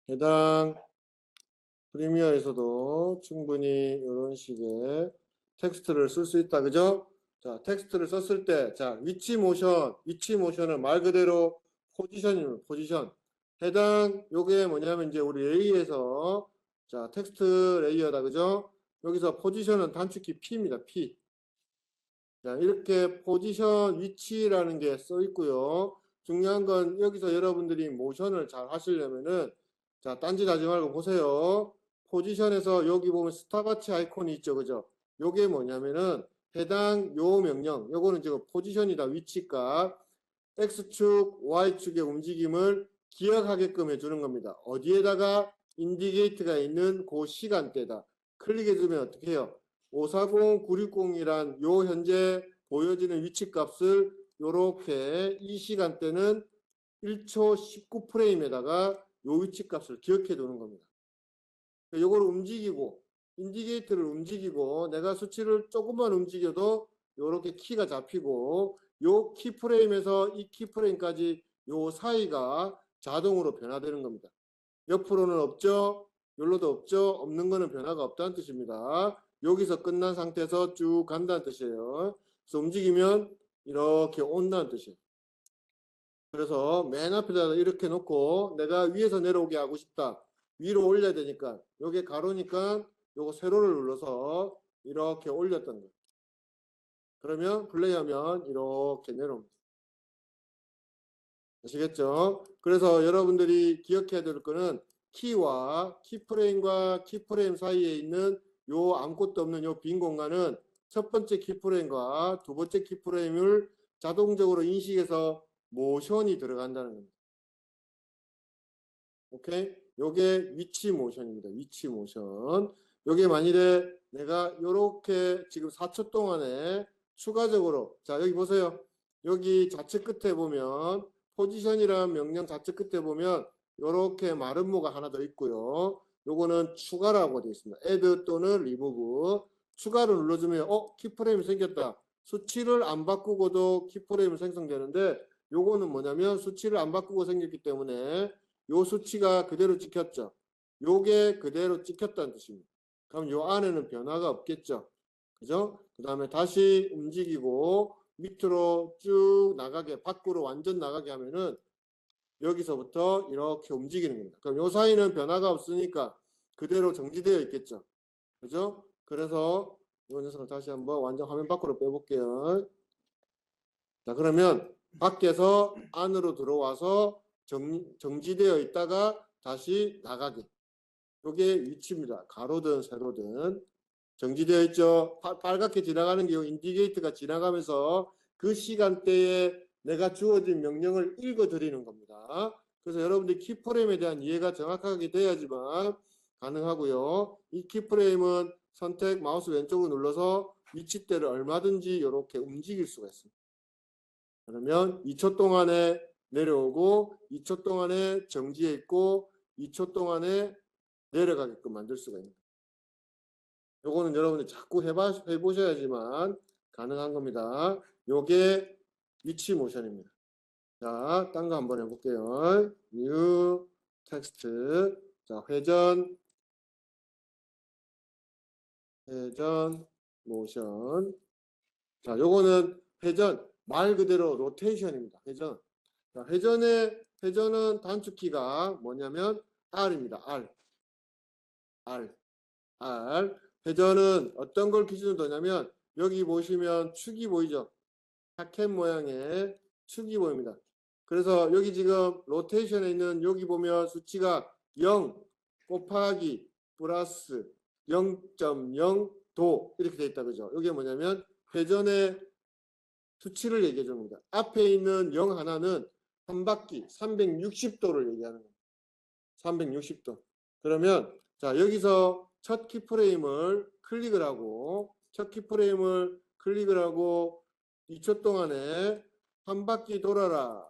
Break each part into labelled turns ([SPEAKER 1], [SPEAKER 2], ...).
[SPEAKER 1] 해당 프리미어에서도 충분히 이런 식의 텍스트를 쓸 수 있다. 그죠? 자, 텍스트를 썼을 때, 자, 위치 모션은 말 그대로 포지션입니다. 포지션. 해당, 요게 뭐냐면 이제 우리 A에서, 자, 텍스트 레이어다. 그죠? 여기서 포지션은 단축키 P입니다. P. 자, 이렇게 포지션 위치라는 게 써 있고요. 중요한 건 여기서 여러분들이 모션을 잘 하시려면은, 자, 딴짓하지 말고 보세요. 포지션에서 여기 보면 스타바치 아이콘이 있죠. 그죠? 요게 뭐냐면은 해당 요 명령, 요거는 지금 포지션이다. 위치값, X축, Y축의 움직임을 기억하게끔 해주는 겁니다. 어디에다가 인디게이트가 있는 그 시간대다. 클릭해주면 어떻게 해요? 540, 960이란 요 현재 보여지는 위치값을 요렇게 이 시간대는 1초 19프레임에다가 요 위치값을 기억해 두는 겁니다. 요걸 움직이고 인디게이터를 움직이고 내가 수치를 조금만 움직여도 요렇게 키가 잡히고 요 키프레임에서 이 키프레임까지 요 사이가 자동으로 변화되는 겁니다. 옆으로는 없죠. 여기로도 없죠. 없는 거는 변화가 없다는 뜻입니다. 여기서 끝난 상태에서 쭉 간다는 뜻이에요. 그래서 움직이면 이렇게 온다는 뜻이에요. 그래서 맨 앞에다 이렇게 놓고 내가 위에서 내려오게 하고 싶다. 위로 올려야 되니까 여기 가로니까 요거 세로를 눌러서 이렇게 올렸던 거예요. 그러면 플레이하면 이렇게 내려옵니다. 아시겠죠? 그래서 여러분들이 기억해야 될 거는 키와 키프레임과 키프레임 사이에 있는 요 아무것도 없는 요 빈 공간은 첫 번째 키프레임과 두 번째 키프레임을 자동적으로 인식해서 모션이 들어간다는 겁니다. 오케이? 요게 위치 모션입니다. 위치 모션. 요게 만일에 내가 요렇게 지금 4초 동안에 추가적으로 자 여기 보세요. 여기 좌측 끝에 보면 포지션이라는 명령 좌측 끝에 보면 요렇게 마름모가 하나 더 있고요. 요거는 추가라고 되어 있습니다. add 또는 remove. 추가를 눌러주면 키프레임이 생겼다. 수치를 안 바꾸고도 키프레임이 생성되는데 요거는 뭐냐면 수치를 안 바꾸고 생겼기 때문에 요 수치가 그대로 찍혔죠. 요게 그대로 찍혔다는 뜻입니다. 그럼 요 안에는 변화가 없겠죠. 그죠? 그 다음에 다시 움직이고 밑으로 쭉 나가게 밖으로 완전 나가게 하면은 여기서부터 이렇게 움직이는 겁니다. 그럼 요 사이는 변화가 없으니까 그대로 정지되어 있겠죠. 그죠? 그래서 이 녀석을 다시 한번 완전 화면 밖으로 빼볼게요. 자, 그러면 밖에서 안으로 들어와서 정지되어 있다가 다시 나가게. 이게 위치입니다. 가로든 세로든. 정지되어 있죠. 빨갛게 지나가는 게 인디게이트가 지나가면서 그 시간대에 내가 주어진 명령을 읽어드리는 겁니다. 그래서 여러분들이 키프레임에 대한 이해가 정확하게 돼야지만 가능하고요. 이 키프레임은 선택 마우스 왼쪽으로 눌러서 위치대를 얼마든지 이렇게 움직일 수가 있습니다. 그러면 2초 동안에 내려오고 2초 동안에 정지해 있고 2초 동안에 내려가게끔 만들 수가 있는 거예요. 요거는 여러분들 자꾸 해보셔야지만 가능한 겁니다. 요게 위치 모션입니다. 자, 딴 거 한번 해볼게요. New 텍스트. 자, 회전 모션. 자, 요거는 회전 말 그대로 로테이션입니다. 회전. 자, 회전은 단축키가 뭐냐면 R입니다. R. 회전은 어떤 걸 기준으로 두냐면 여기 보시면 축이 보이죠? 타켓 모양의 축이 보입니다. 그래서 여기 지금 로테이션에 있는 여기 보면 수치가 0 곱하기 플러스 0.0도 이렇게 돼 있다. 그죠? 이게 뭐냐면 회전의 수치를 얘기해 줍니다. 앞에 있는 0 하나는 한 바퀴 360도를 얘기하는 겁니다. 360도. 그러면 자 여기서 첫 키프레임을 클릭을 하고 2초 동안에 한 바퀴 돌아라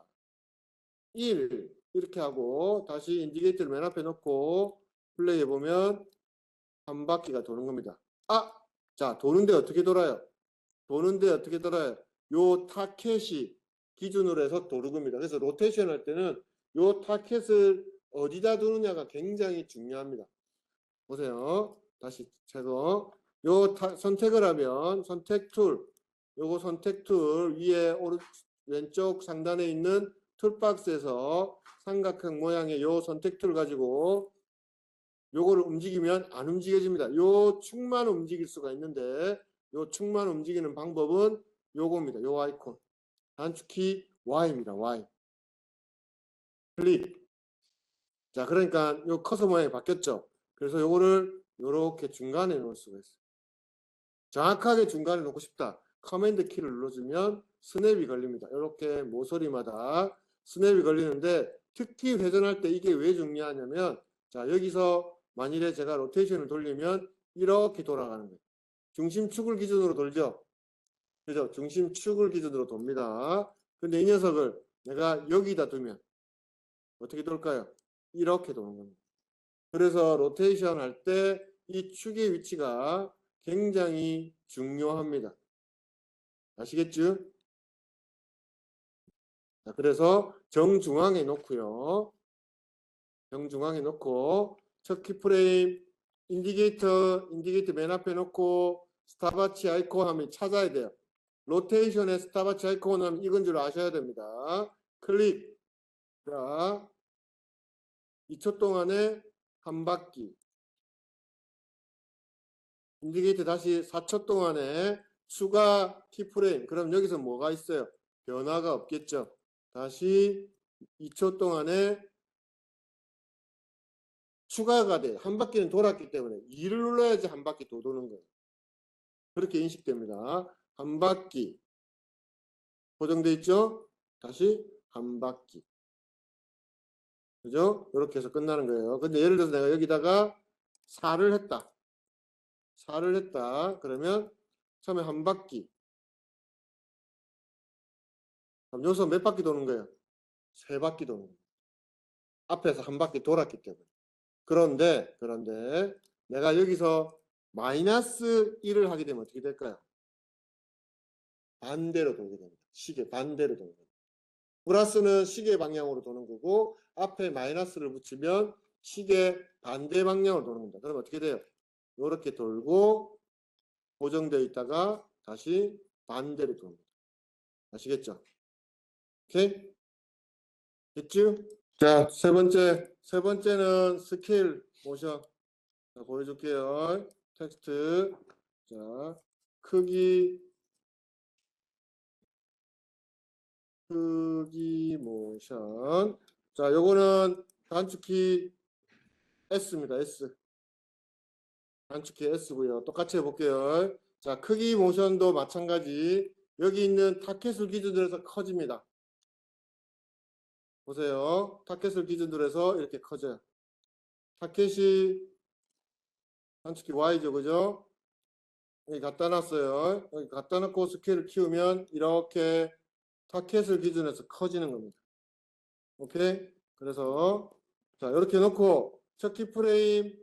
[SPEAKER 1] 1 이렇게 하고 다시 인디게이터를 맨 앞에 놓고 플레이 해보면 한 바퀴가 도는 겁니다. 자 도는데 어떻게 돌아요? 요 타켓이 기준으로 해서 도는 겁니다. 그래서 로테이션 할 때는 요 타켓을 어디다 두느냐가 굉장히 중요합니다. 보세요. 다시 제거. 요 선택을 하면 선택 툴, 요거 선택 툴 위에 왼쪽 상단에 있는 툴박스에서 삼각형 모양의 요 선택 툴 가지고 요거를 움직이면 안 움직여집니다. 요 축만 움직일 수가 있는데 요 축만 움직이는 방법은 요겁니다. 요 아이콘. 단축키 Y입니다. Y. 클릭. 자, 그러니까 요 커서 모양이 바뀌었죠. 그래서 요거를 요렇게 중간에 놓을 수가 있어요. 정확하게 중간에 놓고 싶다. 커맨드 키를 눌러주면 스냅이 걸립니다. 이렇게 모서리마다 스냅이 걸리는데 특히 회전할 때 이게 왜 중요하냐면 자, 여기서 만일에 제가 로테이션을 돌리면 이렇게 돌아가는 거예요. 중심축을 기준으로 돌죠. 그죠? 중심축을 기준으로 돕니다. 근데 이 녀석을 내가 여기다 두면 어떻게 돌까요? 이렇게 도는 겁니다. 그래서 로테이션 할 때 이 축의 위치가 굉장히 중요합니다. 아시겠죠? 자, 그래서 정중앙에 놓고요. 정중앙에 놓고 첫 키프레임 인디게이터 맨 앞에 놓고 스탑워치 아이콘 하면 찾아야 돼요. 로테이션에 스탑워치 아이콘 하면 이건 줄 아셔야 됩니다. 클릭. 자, 2초 동안에 한 바퀴. 인디게이터 다시 4초 동안에 추가 키프레임. 그럼 여기서 뭐가 있어요? 변화가 없겠죠. 다시 2초 동안에 추가가 돼. 한 바퀴는 돌았기 때문에 2를 눌러야지 한 바퀴 더 도는 거예요. 그렇게 인식됩니다. 한 바퀴. 고정돼 있죠? 다시 한 바퀴. 그죠? 이렇게 해서 끝나는 거예요. 근데 예를 들어서 내가 여기다가 4를 했다. 4를 했다. 그러면 처음에 한 바퀴. 그럼 여기서 몇 바퀴 도는 거예요? 3바퀴 도는 거예요. 앞에서 한 바퀴 돌았기 때문에. 그런데 내가 여기서 마이너스 1을 하게 되면 어떻게 될까요? 반대로 돌게 됩니다. 시계 반대로 도는 겁니다. 플러스는 시계 방향으로 도는 거고 앞에 마이너스를 붙이면 시계 반대 방향으로 도는 겁니다. 그럼 어떻게 돼요? 이렇게 돌고 고정되어 있다가 다시 반대로 돕니다. 아시겠죠? 오케이? 됐죠? 자, 세 번째는 스케일 모션. 자, 보여줄게요. 텍스트. 자, 크기 모션. 자, 요거는 단축키 S입니다. S. 단축키 S고요. 똑같이 해볼게요. 자, 크기 모션도 마찬가지. 여기 있는 타켓을 기준으로 해서 커집니다. 보세요. 타켓을 기준으로 해서 이렇게 커져요. 타켓이 단축키 Y죠. 그죠? 여기 갖다 놨어요. 여기 갖다 놓고 스케일을 키우면 이렇게 타켓을 기준으로 해서 커지는 겁니다. 오케이? 그래서 자, 이렇게 놓고 첫 키프레임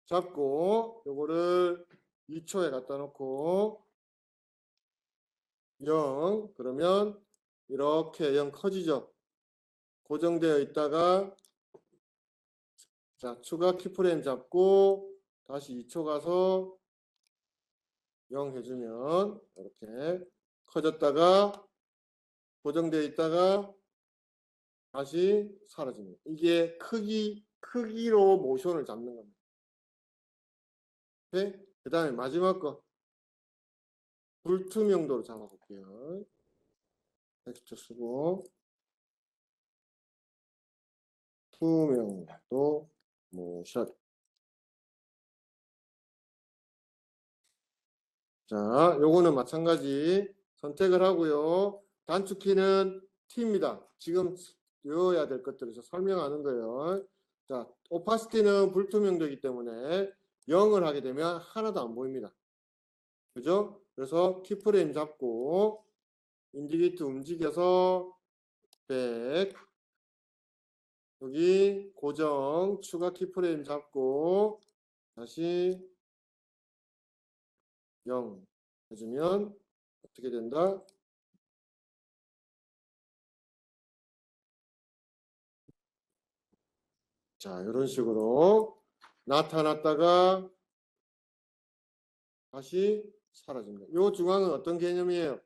[SPEAKER 1] 잡고 요거를 2초에 갖다 놓고 0 그러면 이렇게 0 커지죠. 고정되어 있다가 자, 추가 키프레임 잡고 다시 2초 가서 0 해주면 이렇게 커졌다가 고정되어 있다가 다시 사라집니다. 이게 크기로 모션을 잡는 겁니다. 오케이? 그 다음에 마지막 거 불투명도로 잡아볼게요. 텍스트 쓰고 투명도 모션. 자, 요거는 마찬가지 선택을 하고요. 단축키는 T입니다. 지금 외워야 될 것들을 설명하는 거예요. 자, 오파시티는 불투명도이기 때문에 0을 하게 되면 하나도 안 보입니다. 그죠? 그래서 키프레임 잡고 인디게이터 움직여서 100 여기 고정 추가 키프레임 잡고 다시 0 해주면 어떻게 된다? 자, 이런 식으로 나타났다가 다시 사라집니다. 이 중앙은 어떤 개념이에요?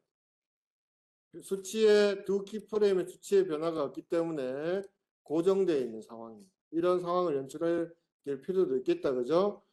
[SPEAKER 1] 수치의 두 키프레임의 수치의 변화가 없기 때문에 고정되어 있는 상황입니다. 이런 상황을 연출할 필요도 있겠다, 그죠?